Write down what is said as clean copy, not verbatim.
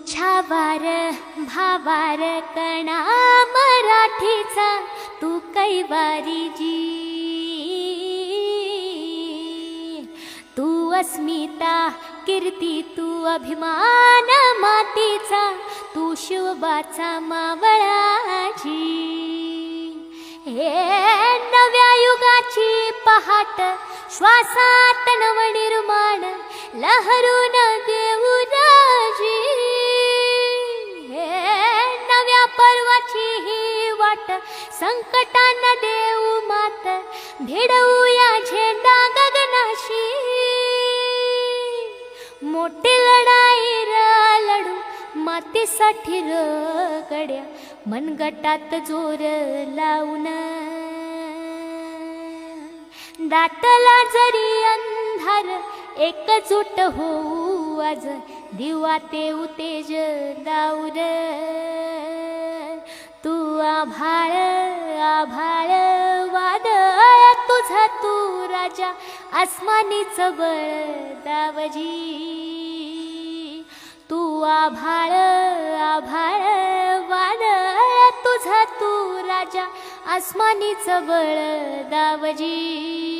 छावार भावार कणा मराठीचा तू कैवारी जी, तू अस्मिता कीर्ती तू अभिमान मातीचा, तू शिवबाचा मावळाची। हे नव्या युगाची पहाट श्वासात नवनिर्माण लहरून देऊ राजी। हे नव्या पर्वाची ही वाट संकटांना देऊ मात, भिडवूया झेंडा गगनाशी। मोठी लढाई लढू मातीसाठी गड्या, मनगटात जोर लावून। दाटला जरी अंधार एकजूट होऊ आज, दिवा ते उतेज दाऊर। तू आभाळ आभाळ वादळ तुझा तू राजा, आसमानीच बळ दावजी। तू आभाळ आभाळ वादळ तुझा तू राजा, आसमानीच बळ दावजी।